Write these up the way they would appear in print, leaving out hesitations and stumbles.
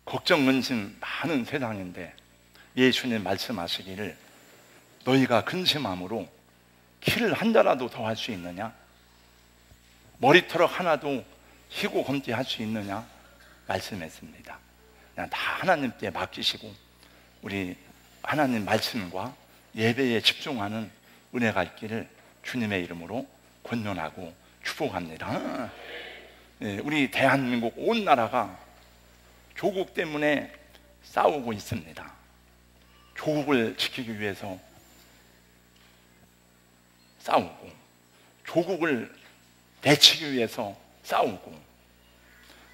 걱정, 근심 많은 세상인데 예수님 말씀하시기를 너희가 근심함으로 키를 한 자라도 더 할 수 있느냐? 머리털럭 하나도 희고 험지 할 수 있느냐? 말씀했습니다. 그냥 다 하나님께 맡기시고 우리 하나님 말씀과 예배에 집중하는 은혜가 있기를 주님의 이름으로 권면하고 축복합니다. 우리 대한민국 온 나라가 조국 때문에 싸우고 있습니다. 조국을 지키기 위해서 싸우고 조국을 내치기 위해서 싸우고,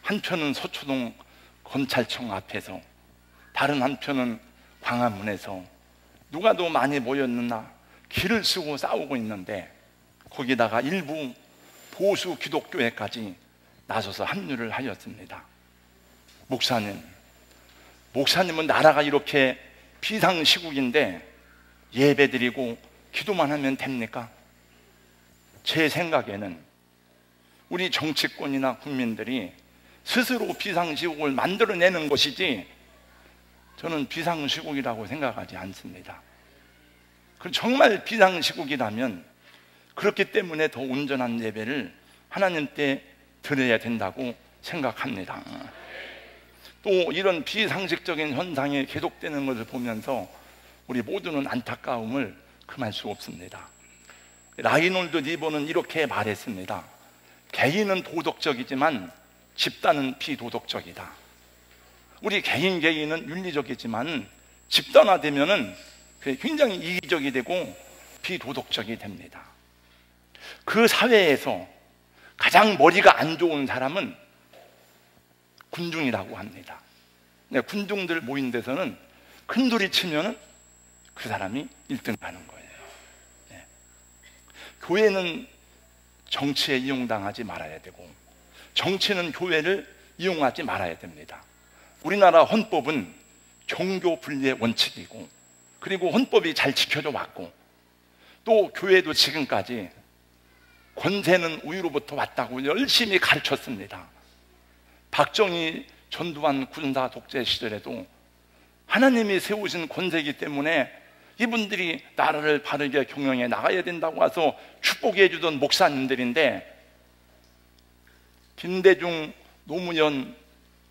한편은 서초동 검찰청 앞에서 다른 한편은 광화문에서 누가 더 많이 모였느냐 길을 쓰고 싸우고 있는데, 거기다가 일부 보수 기독교회까지 나서서 합류를 하였습니다. 목사님은 나라가 이렇게 비상시국인데 예배드리고 기도만 하면 됩니까? 제 생각에는 우리 정치권이나 국민들이 스스로 비상시국을 만들어내는 것이지 저는 비상시국이라고 생각하지 않습니다. 정말 비상시국이라면 그렇기 때문에 더 온전한 예배를 하나님께 드려야 된다고 생각합니다. 또 이런 비상식적인 현상이 계속되는 것을 보면서 우리 모두는 안타까움을 금할 수 없습니다. 라이놀드 리버는 이렇게 말했습니다. 개인은 도덕적이지만 집단은 비도덕적이다. 우리 개인은 윤리적이지만 집단화되면은 굉장히 이기적이 되고 비도덕적이 됩니다. 그 사회에서 가장 머리가 안 좋은 사람은 군중이라고 합니다. 군중들 모인 데서는 큰 소리 치면은 그 사람이 1등 하는 거예요. 교회는 정치에 이용당하지 말아야 되고 정치는 교회를 이용하지 말아야 됩니다. 우리나라 헌법은 종교 분리의 원칙이고, 그리고 헌법이 잘 지켜져 왔고, 또 교회도 지금까지 권세는 우위로부터 왔다고 열심히 가르쳤습니다. 박정희 전두환 군사 독재 시절에도 하나님이 세우신 권세이기 때문에 이분들이 나라를 바르게 경영해 나가야 된다고 와서 축복해 주던 목사님들인데, 김대중, 노무현,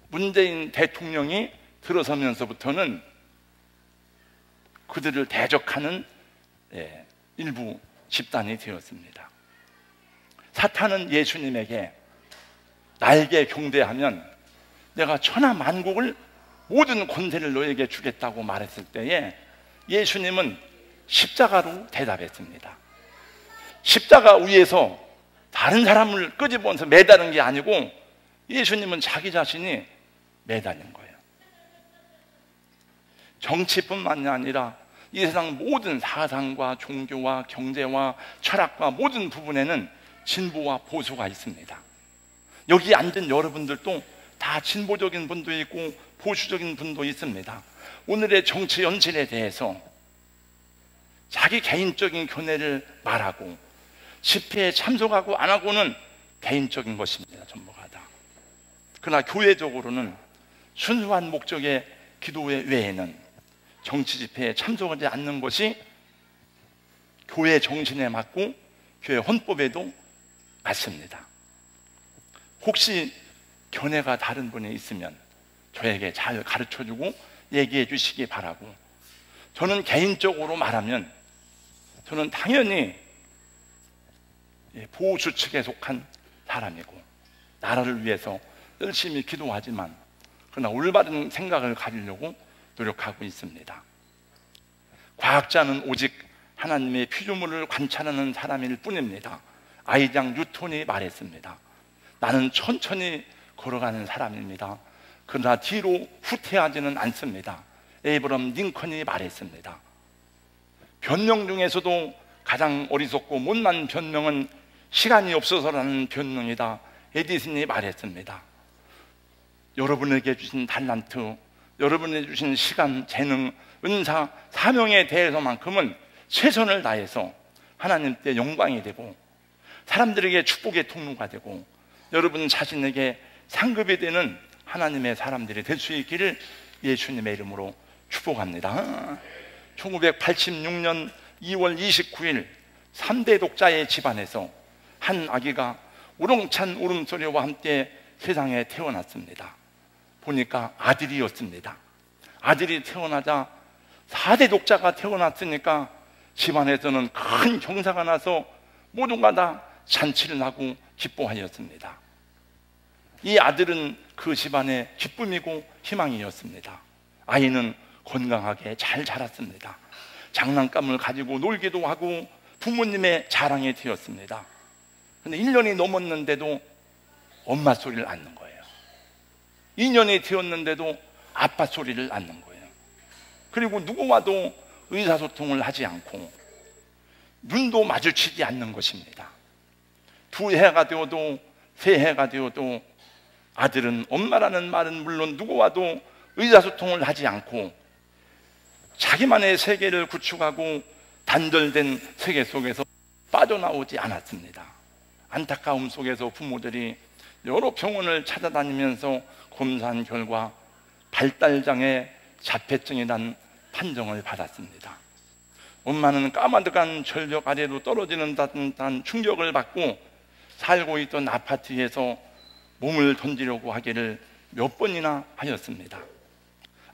문재인 대통령이 들어서면서부터는 그들을 대적하는 일부 집단이 되었습니다. 사탄은 예수님에게 나에게 경배하면 내가 천하 만국을 모든 권세를 너에게 주겠다고 말했을 때에 예수님은 십자가로 대답했습니다. 십자가 위에서 다른 사람을 끄집어서 매다는 게 아니고 예수님은 자기 자신이 매달린 거예요. 정치뿐만이 아니라 이 세상 모든 사상과 종교와 경제와 철학과 모든 부분에는 진보와 보수가 있습니다. 여기 앉은 여러분들도 다 진보적인 분도 있고 보수적인 분도 있습니다. 오늘의 정치 현실에 대해서 자기 개인적인 견해를 말하고 집회에 참석하고 안 하고는 개인적인 것입니다. 전부가 다. 그러나 교회적으로는 순수한 목적의 기도회 외에는 정치 집회에 참석하지 않는 것이 교회 정신에 맞고 교회 헌법에도 맞습니다. 혹시 견해가 다른 분이 있으면 저에게 잘 가르쳐주고 얘기해 주시기 바라고, 저는 개인적으로 말하면 저는 당연히 보수 측에 속한 사람이고 나라를 위해서 열심히 기도하지만, 그러나 올바른 생각을 가지려고 노력하고 있습니다. 과학자는 오직 하나님의 피조물을 관찰하는 사람일 뿐입니다. 아이작 뉴턴이 말했습니다. 나는 천천히 걸어가는 사람입니다. 그러나 뒤로 후퇴하지는 않습니다. 에이브럼 링컨이 말했습니다. 변명 중에서도 가장 어리석고 못난 변명은 시간이 없어서라는 변명이다. 에디슨이 말했습니다. 여러분에게 주신 달란트, 여러분에게 주신 시간, 재능, 은사, 사명에 대해서만큼은 최선을 다해서 하나님께 영광이 되고 사람들에게 축복의 통로가 되고 여러분 자신에게 상급이 되는 하나님의 사람들이 될 수 있기를 예수님의 이름으로 축복합니다. 1986년 2월 29일 3대 독자의 집안에서 한 아기가 우렁찬 울음소리와 함께 세상에 태어났습니다. 보니까 아들이었습니다. 아들이 태어나자 4대 독자가 태어났으니까 집안에서는 큰 경사가 나서 모두가 다 잔치를 하고 기뻐하였습니다. 이 아들은 그 집안의 기쁨이고 희망이었습니다. 아이는 건강하게 잘 자랐습니다. 장난감을 가지고 놀기도 하고 부모님의 자랑이 되었습니다. 그런데 1년이 넘었는데도 엄마 소리를 안 듣는 거예요. 2년이 되었는데도 아빠 소리를 안 듣는 거예요. 그리고 누구와도 의사소통을 하지 않고 눈도 마주치지 않는 것입니다. 2해가 되어도 3해가 되어도 아들은 엄마라는 말은 물론 누구와도 의사소통을 하지 않고 자기만의 세계를 구축하고 단절된 세계 속에서 빠져나오지 않았습니다. 안타까움 속에서 부모들이 여러 병원을 찾아다니면서 검사한 결과 발달장애 자폐증이란 판정을 받았습니다. 엄마는 까마득한 절벽 아래로 떨어지는 듯한 충격을 받고 살고 있던 아파트에서 몸을 던지려고 하기를 몇 번이나 하였습니다.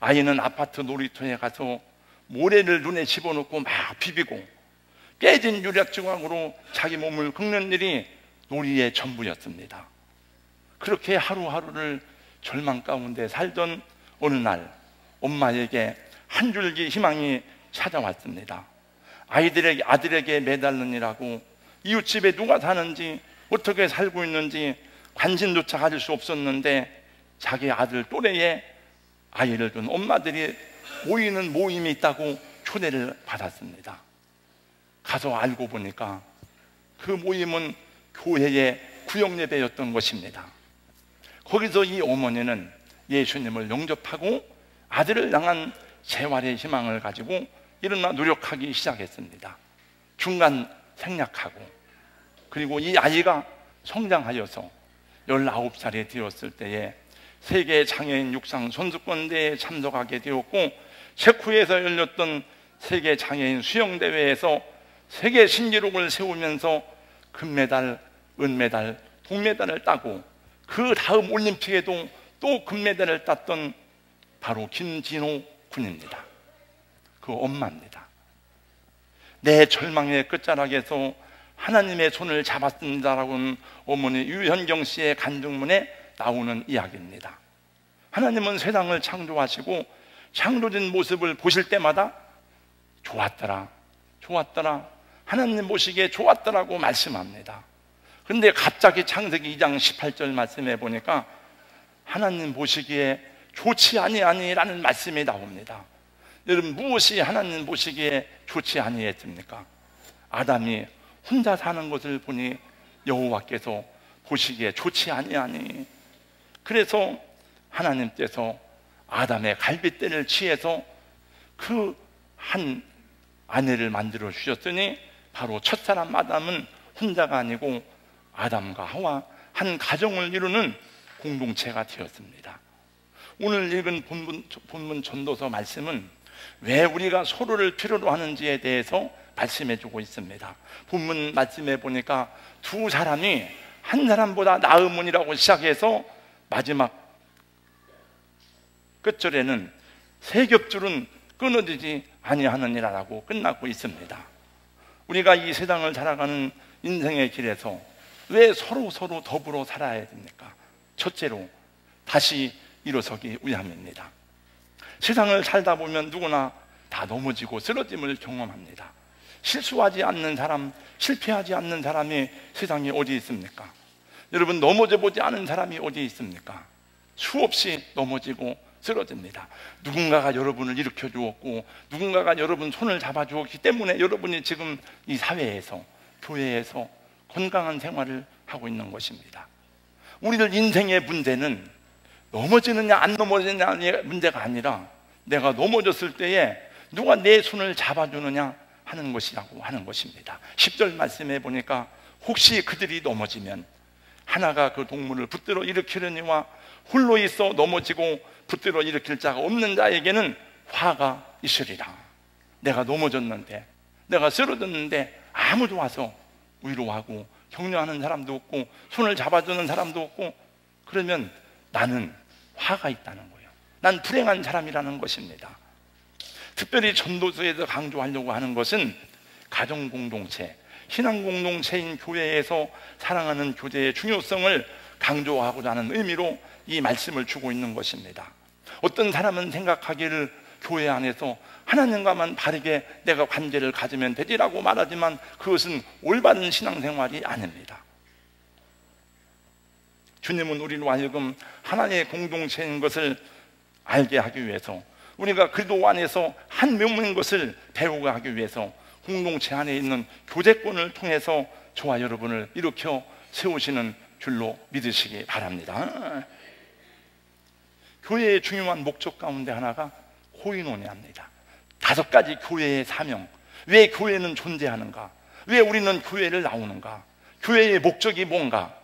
아이는 아파트 놀이터에 가서 모래를 눈에 집어넣고 막 비비고 깨진 유약 조각으로 자기 몸을 긁는 일이 놀이의 전부였습니다. 그렇게 하루하루를 절망 가운데 살던 어느 날 엄마에게 한 줄기 희망이 찾아왔습니다. 아들에게 매달느니라고 이웃집에 누가 사는지 어떻게 살고 있는지 관심조차 가질 수 없었는데 자기 아들 또래의 아이를 둔 엄마들이 모이는 모임이 있다고 초대를 받았습니다. 가서 알고 보니까 그 모임은 교회의 구역예배였던 것입니다. 거기서 이 어머니는 예수님을 영접하고 아들을 향한 재활의 희망을 가지고 일어나 노력하기 시작했습니다. 중간 생략하고 그리고 이 아이가 성장하여서 19살이 되었을 때에 세계 장애인 육상 선수권대회에 참석하게 되었고 체코에서 열렸던 세계 장애인 수영대회에서 세계 신기록을 세우면서 금메달, 은메달, 동메달을 따고 그 다음 올림픽에도 또 금메달을 땄던 바로 김진호 군입니다. 그 엄마입니다. 내 절망의 끝자락에서 하나님의 손을 잡았습니다라고는 어머니 유현경 씨의 간증문에 나오는 이야기입니다. 하나님은 세상을 창조하시고 창조된 모습을 보실 때마다 좋았더라, 좋았더라, 하나님 보시기에 좋았더라고 말씀합니다. 그런데 갑자기 창세기 2장 18절 말씀해 보니까 하나님 보시기에 좋지 아니하니라는 말씀이 나옵니다. 여러분, 무엇이 하나님 보시기에 좋지 아니했습니까? 아담이 혼자 사는 것을 보니 여호와께서 보시기에 좋지 아니하니, 그래서 하나님께서 아담의 갈빗대를 취해서 그 한 아내를 만들어 주셨으니 바로 첫사람 아담은 혼자가 아니고 아담과 하와 한 가정을 이루는 공동체가 되었습니다. 오늘 읽은 본문 전도서 말씀은 왜 우리가 서로를 필요로 하는지에 대해서 말씀해 주고 있습니다. 본문 말씀해 보니까 두 사람이 한 사람보다 나음은이라고 시작해서 마지막 끝절에는 세 겹줄은 끊어지지 아니하느니라라고 끝나고 있습니다. 우리가 이 세상을 살아가는 인생의 길에서 왜 서로 더불어 살아야 됩니까? 첫째로 다시 일어서기 위함입니다. 세상을 살다 보면 누구나 다 넘어지고 쓰러짐을 경험합니다. 실수하지 않는 사람, 실패하지 않는 사람이 세상에 어디 있습니까? 여러분, 넘어져 보지 않은 사람이 어디 있습니까? 수없이 넘어지고 쓰러집니다. 누군가가 여러분을 일으켜 주었고 누군가가 여러분 손을 잡아 주었기 때문에 여러분이 지금 이 사회에서, 교회에서 건강한 생활을 하고 있는 것입니다. 우리들 인생의 문제는 넘어지느냐 안 넘어지느냐의 문제가 아니라 내가 넘어졌을 때에 누가 내 손을 잡아주느냐 하는 것이라고 하는 것입니다. 10절 말씀해 보니까 혹시 그들이 넘어지면 하나가 그 동물을 붙들어 일으키려니와 홀로 있어 넘어지고 붙들어 일으킬 자가 없는 자에게는 화가 있으리라. 내가 넘어졌는데, 내가 쓰러졌는데 아무도 와서 위로하고 격려하는 사람도 없고 손을 잡아주는 사람도 없고, 그러면 나는 화가 있다는 거예요. 난 불행한 사람이라는 것입니다. 특별히 전도서에서 강조하려고 하는 것은 가정공동체, 신앙공동체인 교회에서 사랑하는 교제의 중요성을 강조하고자 하는 의미로 이 말씀을 주고 있는 것입니다. 어떤 사람은 생각하기를 교회 안에서 하나님과만 바르게 내가 관계를 가지면 되리라고 말하지만 그것은 올바른 신앙생활이 아닙니다. 주님은 우리로 하여금 하나님의 공동체인 것을 알게 하기 위해서, 우리가 그리스도 안에서 한 몸인 것을 배우게 하기 위해서 공동체 안에 있는 교제권을 통해서 저와 여러분을 일으켜 세우시는 줄로 믿으시기 바랍니다. 교회의 중요한 목적 가운데 하나가 코이노니아입니다. 5가지 교회의 사명. 왜 교회는 존재하는가? 왜 우리는 교회를 나오는가? 교회의 목적이 뭔가?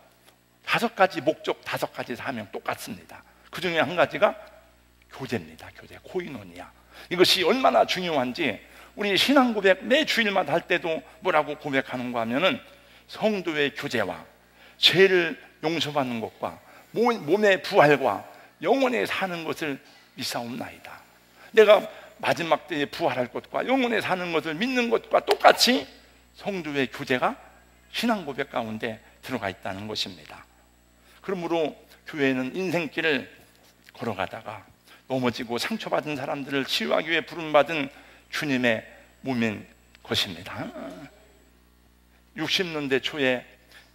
5가지 목적, 5가지 사명 똑같습니다. 그 중에 한 가지가 교제입니다. 교제, 코이노니아. 이것이 얼마나 중요한지 우리 신앙 고백 매 주일마다 할 때도 뭐라고 고백하는가 하면은 성도의 교제와 죄를 용서받는 것과 몸의 부활과 영원히 사는 것을 믿사옵나이다. 내가 마지막 때에 부활할 것과 영원히 사는 것을 믿는 것과 똑같이 성도의 교제가 신앙 고백 가운데 들어가 있다는 것입니다. 그러므로 교회는 인생길을 걸어가다가 넘어지고 상처받은 사람들을 치유하기 위해 부름받은 주님의 몸인 것입니다. 60년대 초에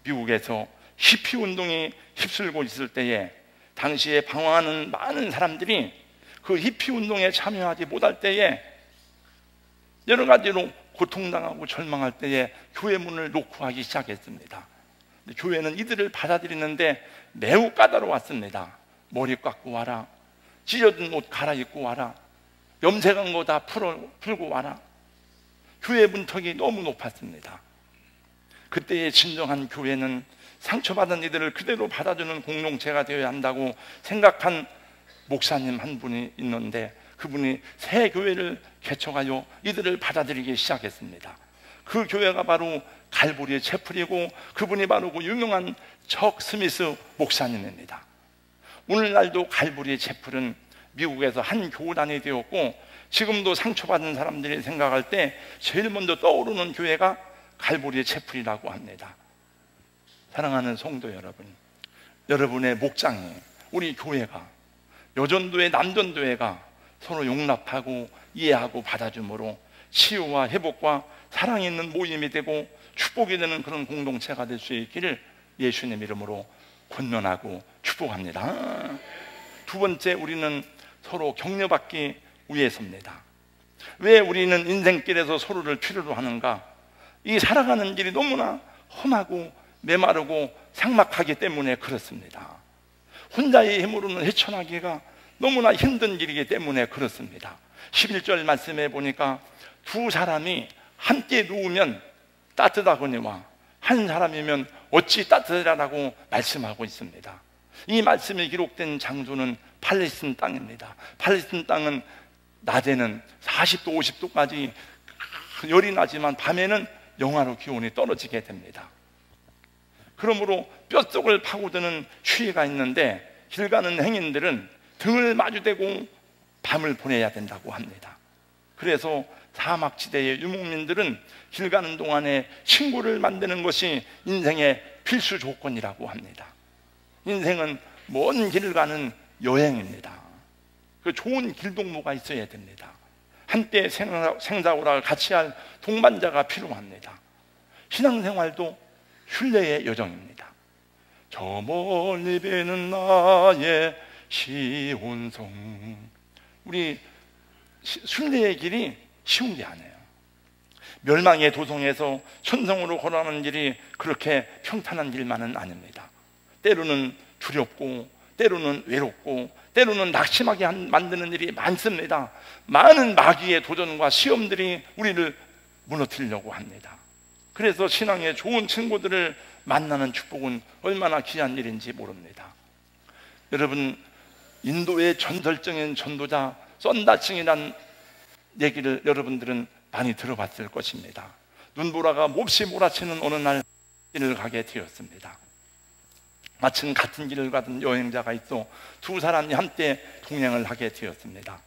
미국에서 히피 운동이 휩쓸고 있을 때에 당시에 방황하는 많은 사람들이 그 히피 운동에 참여하지 못할 때에 여러 가지로 고통당하고 절망할 때에 교회 문을 놓고 하기 시작했습니다. 교회는 이들을 받아들이는데 매우 까다로웠습니다. 머리 깎고 와라, 찢어진 옷 갈아입고 와라, 염색한 거 다 풀고 와라. 교회 문턱이 너무 높았습니다. 그때의 진정한 교회는 상처받은 이들을 그대로 받아주는 공동체가 되어야 한다고 생각한 목사님 한 분이 있는데, 그분이 새 교회를 개척하여 이들을 받아들이기 시작했습니다. 그 교회가 바로 갈보리의 채플이고, 그분이 바로 그 유명한 척 스미스 목사님입니다. 오늘날도 갈보리의 채플은 미국에서 한 교단이 되었고, 지금도 상처받은 사람들이 생각할 때 제일 먼저 떠오르는 교회가 갈보리의 채플이라고 합니다. 사랑하는 성도 여러분, 여러분의 목장이, 우리 교회가, 여전도회, 남전도회가 서로 용납하고 이해하고 받아줌으로 치유와 회복과 사랑이 있는 모임이 되고 축복이 되는 그런 공동체가 될 수 있기를 예수님 이름으로 권면하고 축복합니다. 두 번째, 우리는 서로 격려받기 위해서입니다. 왜 우리는 인생길에서 서로를 필요로 하는가? 이 살아가는 길이 너무나 험하고 메마르고 삭막하기 때문에 그렇습니다. 혼자의 힘으로는 헤쳐나기가 너무나 힘든 길이기 때문에 그렇습니다. 11절 말씀에 보니까 두 사람이 함께 누우면 따뜻하거니와 한 사람이면 어찌 따뜻하라고 말씀하고 있습니다. 이 말씀이 기록된 장소는 팔레스틴 땅입니다. 팔레스틴 땅은 낮에는 40도, 50도까지 열이 나지만 밤에는 영하로 기온이 떨어지게 됩니다. 그러므로 뼛속을 파고드는 추위가 있는데 길 가는 행인들은 등을 마주대고 밤을 보내야 된다고 합니다. 그래서 사막지대의 유목민들은 길 가는 동안에 친구를 만드는 것이 인생의 필수 조건이라고 합니다. 인생은 먼 길을 가는 여행입니다. 그 좋은 길동무가 있어야 됩니다. 함께 생사고락을 같이 할 동반자가 필요합니다. 신앙생활도 순례의 여정입니다. 저 멀리 배는 나의 시온성. 우리 순례의 길이 쉬운 게 아니에요. 멸망의 도성에서 천성으로 걸어가는 길이 그렇게 평탄한 길만은 아닙니다. 때로는 두렵고, 때로는 외롭고, 때로는 낙심하게 만드는 일이 많습니다. 많은 마귀의 도전과 시험들이 우리를 무너뜨리려고 합니다. 그래서 신앙의 좋은 친구들을 만나는 축복은 얼마나 귀한 일인지 모릅니다. 여러분, 인도의 전설적인 전도자 썬다칭이라는 얘기를 여러분들은 많이 들어봤을 것입니다. 눈보라가 몹시 몰아치는 어느 날 길을 가게 되었습니다. 마침 같은 길을 가던 여행자가 있어 두 사람이 함께 동행을 하게 되었습니다.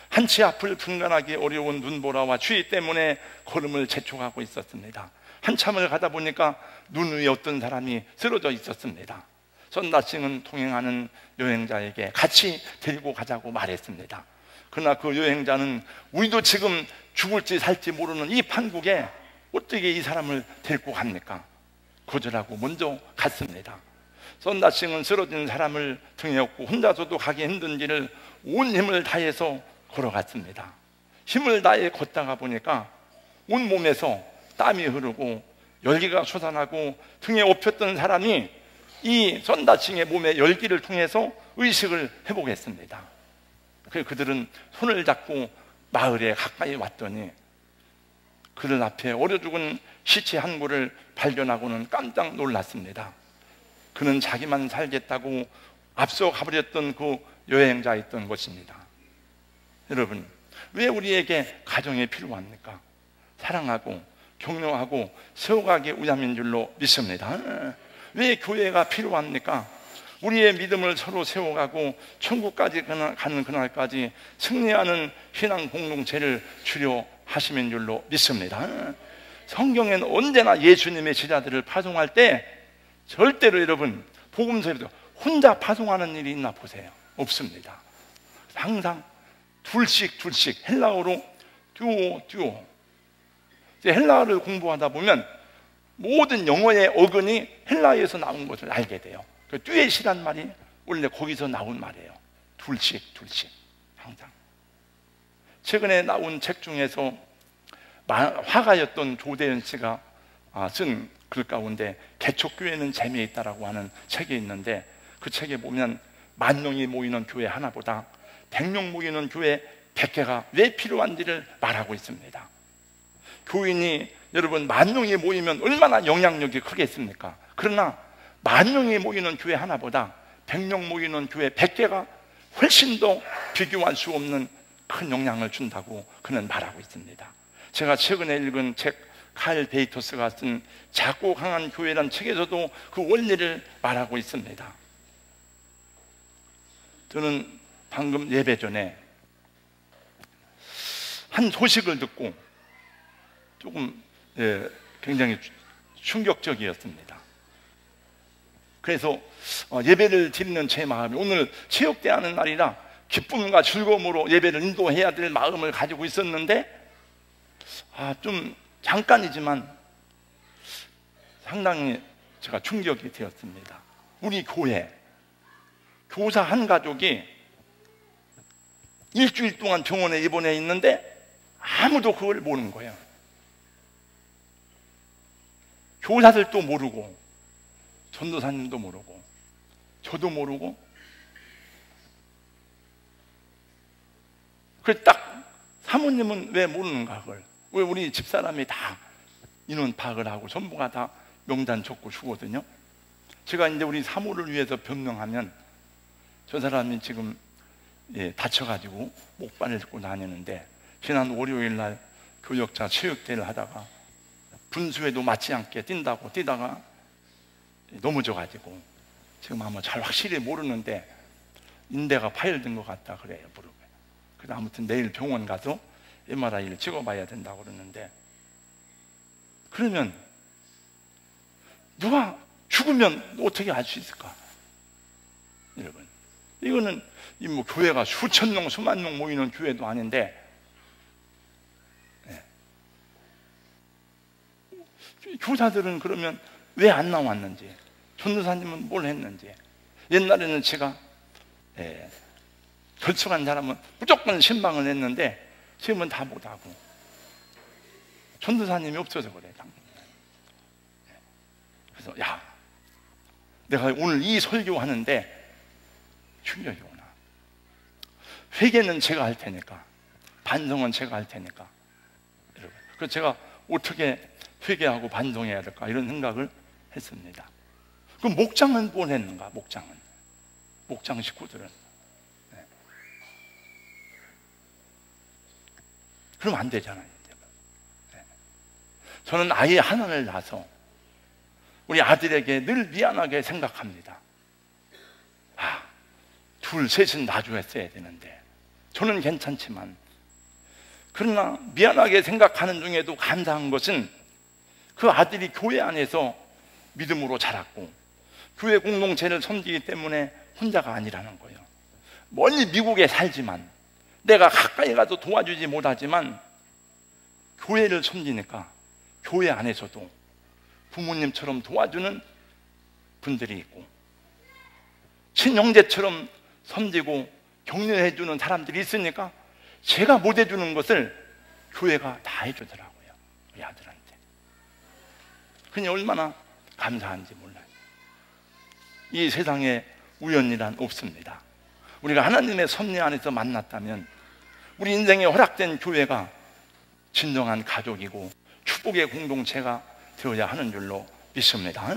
한치 앞을 분간하기 어려운 눈보라와 추위 때문에 걸음을 재촉하고 있었습니다. 한참을 가다 보니까 눈 위에 어떤 사람이 쓰러져 있었습니다. 썬다칭은 동행하는 여행자에게 같이 데리고 가자고 말했습니다. 그러나 그 여행자는 우리도 지금 죽을지 살지 모르는 이 판국에 어떻게 이 사람을 데리고 갑니까? 거절하고 먼저 갔습니다. 썬다칭은 쓰러진 사람을 등에 업고 혼자서도 가기 힘든 길을 온 힘을 다해서 걸어갔습니다. 힘을 다해 걷다가 보니까 온몸에서 땀이 흐르고 열기가 솟아나고 등에 업혔던 사람이 이 썬다칭의 몸의 열기를 통해서 의식을 회복했습니다. 그들은 손을 잡고 마을에 가까이 왔더니 그들 앞에 얼어 죽은 시체 한 구를 발견하고는 깜짝 놀랐습니다. 그는 자기만 살겠다고 앞서 가버렸던 그 여행자였던 것입니다. 여러분, 왜 우리에게 가정이 필요합니까? 사랑하고 격려하고 세워가기 위함인 줄로 믿습니다. 왜 교회가 필요합니까? 우리의 믿음을 서로 세워가고 천국까지 가는 그날까지 승리하는 신앙 공동체를 주려 하심인 줄로 믿습니다. 성경에는 언제나 예수님의 제자들을 파송할 때 절대로 여러분 복음서에도 혼자 파송하는 일이 있나 보세요. 없습니다. 항상 둘씩 헬라어로 듀오. 헬라어를 공부하다 보면 모든 영어의 어근이 헬라어에서 나온 것을 알게 돼요. 그 듀엣이란 말이 원래 거기서 나온 말이에요. 둘씩 항상. 최근에 나온 책 중에서 화가였던 조대현 씨가 쓴 글 가운데 개척교회는 재미있다라고 하는 책이 있는데, 그 책에 보면 10,000명이 모이는 교회 하나보다 100명 모이는 교회 100개가 왜 필요한지를 말하고 있습니다. 교인이 여러분 10,000명이 모이면 얼마나 영향력이 크겠습니까? 그러나 10,000명이 모이는 교회 하나보다 100명 모이는 교회 100개가 훨씬 더 비교할 수 없는 큰 영향을 준다고 그는 말하고 있습니다. 제가 최근에 읽은 책 칼 베이토스가 쓴 작고 강한 교회라는 책에서도 그 원리를 말하고 있습니다. 저는 방금 예배 전에 한 소식을 듣고 조금 굉장히 충격적이었습니다. 그래서 예배를 드리는 제 마음이, 오늘 체육대 하는 날이라 기쁨과 즐거움으로 예배를 인도해야 될 마음을 가지고 있었는데 좀 잠깐이지만 상당히 제가 충격이 되었습니다. 우리 교회 교사 한 가족이 일주일 동안 병원에 입원해 있는데 아무도 그걸 모르는 거예요. 교사들도 모르고 전도사님도 모르고 저도 모르고. 그래서 딱 사모님은 왜 모르는가, 그걸 왜 우리 집사람이 다 인원 파악을 하고 전부가 다 명단 적고 주거든요. 제가 이제 우리 사모를 위해서 변명하면 저 사람이 지금 다쳐가지고 목바늘 짚고 다니는데 지난 월요일 날 교역자 체육대회를 하다가 분수에도 맞지 않게 뛴다고 뛰다가 넘어져가지고 지금 아마 잘 확실히 모르는데 인대가 파열된 것 같다 그래요, 무릎에. 그래서 아무튼 내일 병원 가서 MRI를 찍어봐야 된다고 그러는데, 그러면 누가 죽으면 어떻게 알 수 있을까? 여러분, 이거는 뭐 교회가 수천 명 수만 명 모이는 교회도 아닌데 교사들은 그러면 왜 안 나왔는지, 전도사님은 뭘 했는지. 옛날에는 제가 결석한 사람은 무조건 신방을 했는데 지금은 다 못하고 전도사님이 없어서 그래. 그래서 내가 오늘 이 설교하는데 충격이 오나. 회개는 제가 할 테니까, 반성은 제가 할 테니까. 여러분, 그래서 제가 어떻게 회개하고 반성해야 될까 이런 생각을 했습니다. 그럼 목장은 뭘 했는가? 목장은 목장 식구들은. 네. 그러면 안 되잖아요. 네. 저는 아이 하나를 낳아서 우리 아들에게 늘 미안하게 생각합니다. 둘, 셋은 놔줘야 되는데 저는 괜찮지만, 그러나 미안하게 생각하는 중에도 감사한 것은 그 아들이 교회 안에서 믿음으로 자랐고 교회 공동체를 섬기기 때문에 혼자가 아니라는 거예요. 멀리 미국에 살지만, 내가 가까이 가서 도와주지 못하지만 교회를 섬기니까 교회 안에서도 부모님처럼 도와주는 분들이 있고, 친형제처럼 섬기고 격려해주는 사람들이 있으니까 제가 못 해주는 것을 교회가 다 해주더라고요, 우리 아들한테. 그냥 얼마나 감사한지 몰라요. 이 세상에 우연이란 없습니다. 우리가 하나님의 섭리 안에서 만났다면 우리 인생에 허락된 교회가 진정한 가족이고 축복의 공동체가 되어야 하는 줄로 믿습니다.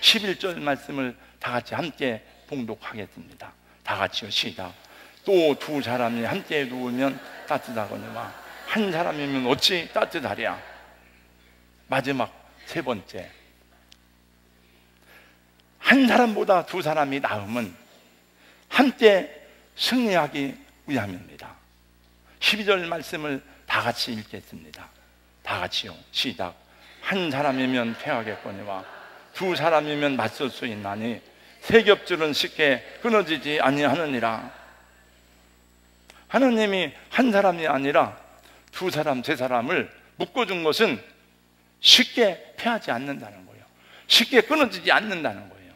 11절 말씀을 다 같이 함께 봉독하겠습니다. 다 같이요, 시작. 또 두 사람이 함께 누우면 따뜻하거니와 한 사람이면 어찌 따뜻하랴. 마지막 세 번째, 한 사람보다 두 사람이 나음은 함께 승리하기 위함입니다. 12절 말씀을 다 같이 읽겠습니다. 다 같이요, 시작. 한 사람이면 패하겠거니와 두 사람이면 맞설 수 있나니 세 겹줄은 쉽게 끊어지지 아니하느니라. 하나님이 한 사람이 아니라 두 사람, 세 사람을 묶어준 것은 쉽게 패하지 않는다는 거예요. 쉽게 끊어지지 않는다는 거예요.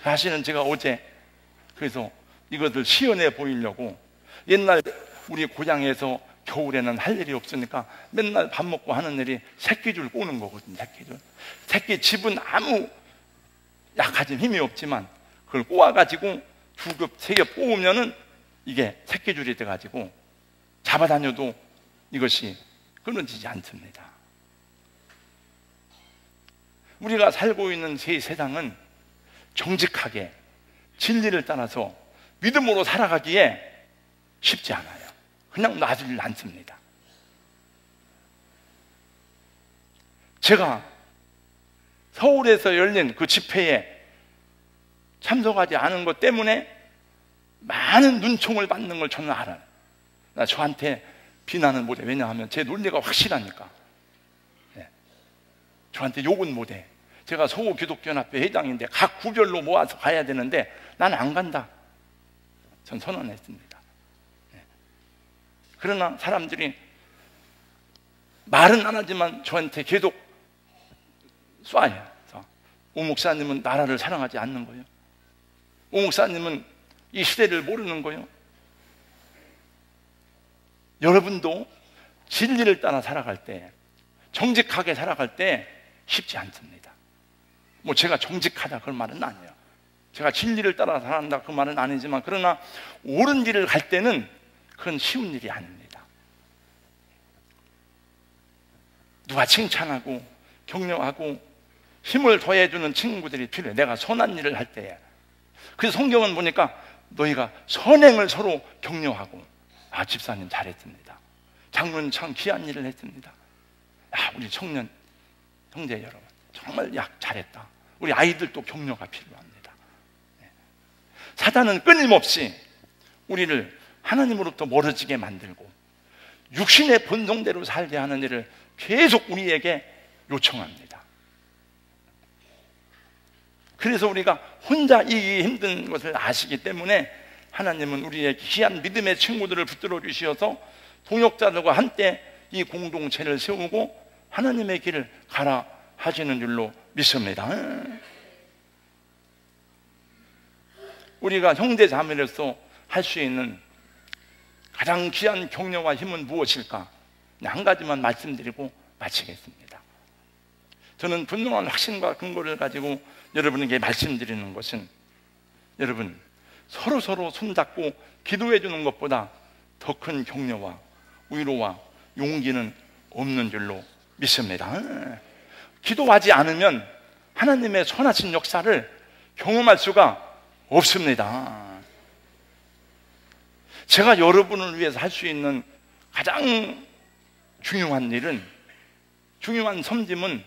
사실은 제가 어제 그래서 이것을 시연해 보이려고, 옛날 우리 고향에서 겨울에는 할 일이 없으니까 맨날 밥 먹고 하는 일이 새끼줄 꼬는 거거든요. 새끼줄. 새끼 집은 아무 약하진 힘이 없지만 그걸 꼬아가지고 두 겹, 세 겹 꼬우면은 이게 새끼줄이 돼가지고 잡아다녀도 이것이 끊어지지 않습니다. 우리가 살고 있는 이 세상은 정직하게 진리를 따라서 믿음으로 살아가기에 쉽지 않아요. 그냥 놔두질 않습니다. 제가 서울에서 열린 그 집회에 참석하지 않은 것 때문에 많은 눈총을 받는 걸 저는 알아요. 저한테 비난은 못해. 왜냐하면 제 논리가 확실하니까. 네. 저한테 욕은 못해. 제가 서구기독교연합회 회장인데 각 구별로 모아서 가야 되는데 나는 안 간다. 전 선언했습니다. 네. 그러나 사람들이 말은 안 하지만 저한테 계속 쏴요. 오 목사님은 나라를 사랑하지 않는 거예요. 오 목사님은 이 시대를 모르는 거예요. 여러분도 진리를 따라 살아갈 때, 정직하게 살아갈 때 쉽지 않습니다. 뭐 제가 정직하다 그런 말은 아니에요. 제가 진리를 따라 살아간다 그 말은 아니지만, 그러나 옳은 길을 갈 때는 그건 쉬운 일이 아닙니다. 누가 칭찬하고 격려하고 힘을 더해주는 친구들이 필요해. 내가 선한 일을 할 때에. 그래서 성경은 보니까 너희가 선행을 서로 격려하고, 아, 집사님 잘했습니다. 장로님 참 귀한 일을 했습니다. 아, 우리 청년 형제 여러분 정말 잘했다. 우리 아이들도 격려가 필요합니다. 사단은 끊임없이 우리를 하나님으로부터 멀어지게 만들고 육신의 본성대로 살게 하는 일을 계속 우리에게 요청합니다. 그래서 우리가 혼자 이기기 힘든 것을 아시기 때문에 하나님은 우리의 귀한 믿음의 친구들을 붙들어 주셔서 동역자들과 함께 이 공동체를 세우고 하나님의 길을 가라 하시는 줄로 믿습니다. 우리가 형제 자매로서 할 수 있는 가장 귀한 격려와 힘은 무엇일까? 한 가지만 말씀드리고 마치겠습니다. 저는 분명한 확신과 근거를 가지고 여러분에게 말씀드리는 것은, 여러분 서로 손잡고 기도해 주는 것보다 더 큰 격려와 위로와 용기는 없는 줄로 믿습니다. 기도하지 않으면 하나님의 선하신 역사를 경험할 수가 없습니다. 제가 여러분을 위해서 할 수 있는 가장 중요한 일은, 중요한 섬김은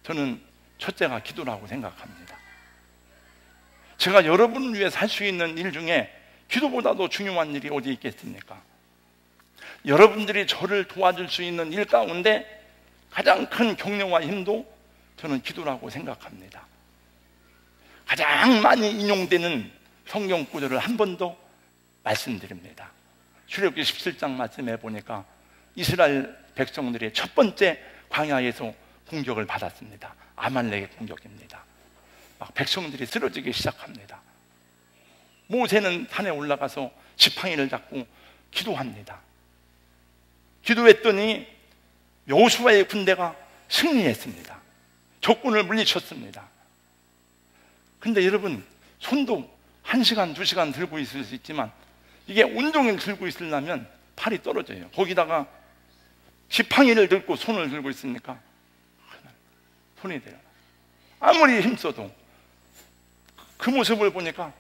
저는 첫째가 기도라고 생각합니다. 제가 여러분을 위해서 할 수 있는 일 중에 기도보다도 중요한 일이 어디 있겠습니까? 여러분들이 저를 도와줄 수 있는 일 가운데 가장 큰 격려와 힘도 저는 기도라고 생각합니다. 가장 많이 인용되는 성경 구절을 한 번 더 말씀드립니다. 출애굽기 17장 말씀해 보니까 이스라엘 백성들이 첫 번째 광야에서 공격을 받았습니다. 아말렉의 공격입니다. 막 백성들이 쓰러지기 시작합니다. 모세는 산에 올라가서 지팡이를 잡고 기도합니다. 기도했더니 여호수아의 군대가 승리했습니다. 적군을 물리쳤습니다. 근데 여러분, 손도 1시간, 2시간 들고 있을 수 있지만 이게 온종일 들고 있으려면 팔이 떨어져요. 거기다가 지팡이를 들고 손을 들고 있으니까 손이 돼요. 아무리 힘써도. 그 모습을 보니까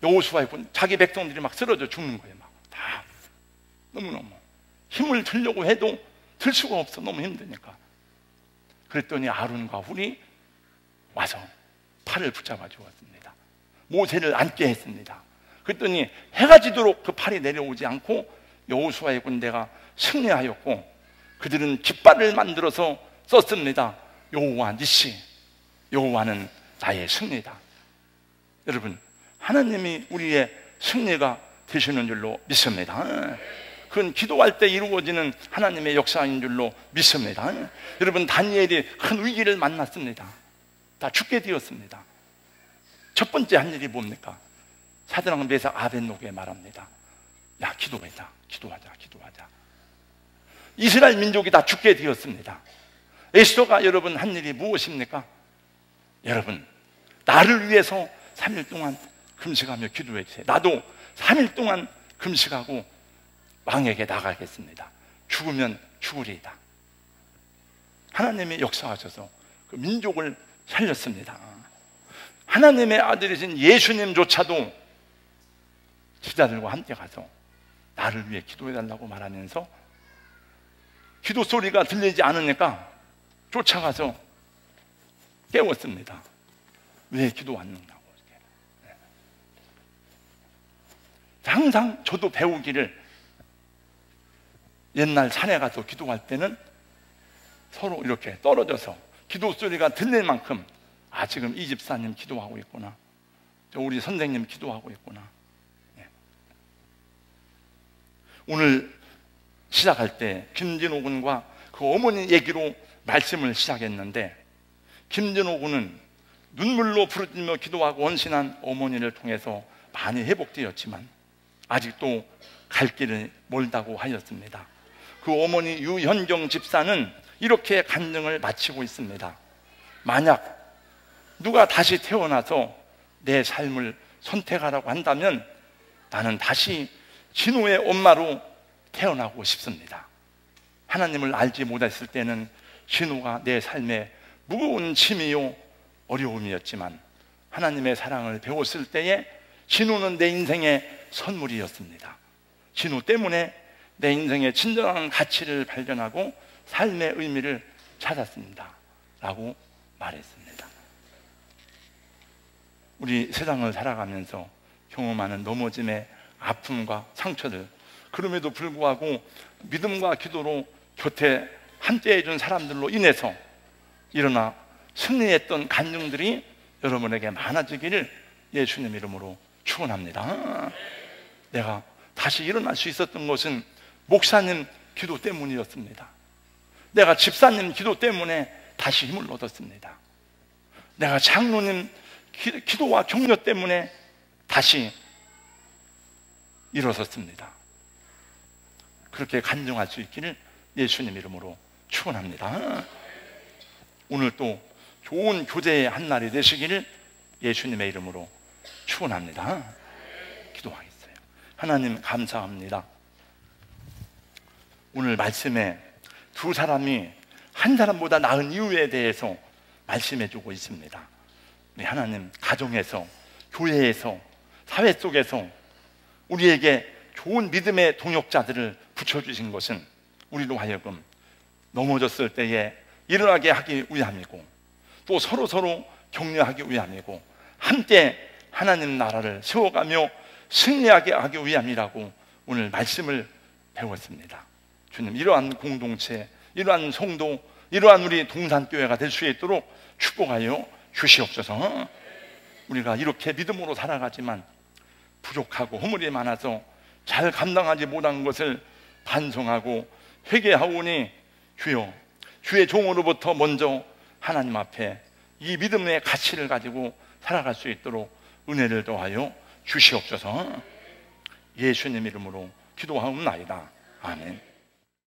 여호수아의 자기 백성들이 막 쓰러져 죽는 거예요. 막 다 너무너무 힘을 들려고 해도 들 수가 없어. 너무 힘드니까. 그랬더니 아론과 훌이 와서 팔을 붙잡아 주었습니다. 모세를 앉게 했습니다. 그랬더니 해가 지도록 그 팔이 내려오지 않고 여호수아의 군대가 승리하였고, 그들은 깃발을 만들어서 썼습니다. 여호와 니시, 여호와는 나의 승리다. 여러분, 하나님이 우리의 승리가 되시는 줄로 믿습니다. 그건 기도할 때 이루어지는 하나님의 역사인 줄로 믿습니다. 여러분, 다니엘이 큰 위기를 만났습니다. 다 죽게 되었습니다. 첫 번째 한 일이 뭡니까? 사드락, 메삭, 아벳노고에 말합니다. 야, 기도하자, 기도하자, 기도하자. 이스라엘 민족이 다 죽게 되었습니다. 에스더가 여러분 한 일이 무엇입니까? 여러분, 나를 위해서 3일 동안 금식하며 기도해 주세요. 나도 3일 동안 금식하고 왕에게 나가겠습니다. 죽으면 죽으리이다. 하나님이 역사하셔서 그 민족을 살렸습니다. 하나님의 아들이신 예수님조차도 제자들과 함께 가서 나를 위해 기도해달라고 말하면서 기도 소리가 들리지 않으니까 쫓아가서 깨웠습니다. 왜 기도 안 넣냐고. 항상 저도 배우기를, 옛날 산에 가서 기도할 때는 서로 이렇게 떨어져서 기도 소리가 들릴 만큼, 아, 지금 이 집사님 기도하고 있구나, 저 우리 선생님 기도하고 있구나. 오늘 시작할 때 김진호 군과 그 어머니 얘기로 말씀을 시작했는데, 김진호 군은 눈물로 부르짖며 기도하고 헌신한 어머니를 통해서 많이 회복되었지만 아직도 갈 길이 멀다고 하였습니다. 그 어머니 유현경 집사는 이렇게 간증을 마치고 있습니다. 만약 누가 다시 태어나서 내 삶을 선택하라고 한다면 나는 다시 진호의 엄마로 태어나고 싶습니다. 하나님을 알지 못했을 때는 진호가 내 삶에 무거운 짐이요 어려움이었지만, 하나님의 사랑을 배웠을 때에 진호는 내 인생의 선물이었습니다. 진호 때문에 내 인생의 진정한 가치를 발견하고 삶의 의미를 찾았습니다 라고 말했습니다. 우리 세상을 살아가면서 경험하는 넘어짐의 아픔과 상처들, 그럼에도 불구하고 믿음과 기도로 곁에 함께 해준 사람들로 인해서 일어나 승리했던 간증들이 여러분에게 많아지기를 예수님 이름으로 축원합니다. 내가 다시 일어날 수 있었던 것은 목사님 기도 때문이었습니다. 내가 집사님 기도 때문에 다시 힘을 얻었습니다. 내가 장로님 기도와 격려 때문에 다시 일어섰습니다. 그렇게 간증할 수 있기를 예수님 이름으로 축원합니다. 오늘 또 좋은 교제의 한 날이 되시기를 예수님의 이름으로 축원합니다. 기도하겠어요. 하나님 감사합니다. 오늘 말씀에 두 사람이 한 사람보다 나은 이유에 대해서 말씀해 주고 있습니다. 우리 하나님 가정에서, 교회에서, 사회 속에서 우리에게 좋은 믿음의 동역자들을 붙여주신 것은 우리로 하여금 넘어졌을 때에 일어나게 하기 위함이고, 또 서로 격려하기 위함이고, 함께 하나님 나라를 세워가며 승리하게 하기 위함이라고 오늘 말씀을 배웠습니다. 주님, 이러한 공동체, 이러한 성도, 이러한 우리 동산교회가 될 수 있도록 축복하여 주시옵소서. 우리가 이렇게 믿음으로 살아가지만 부족하고 허물이 많아서 잘 감당하지 못한 것을 반성하고 회개하오니 주여, 주의 종으로부터 먼저 하나님 앞에 이 믿음의 가치를 가지고 살아갈 수 있도록 은혜를 더하여 주시옵소서. 예수님 이름으로 기도하옵나이다. 아멘.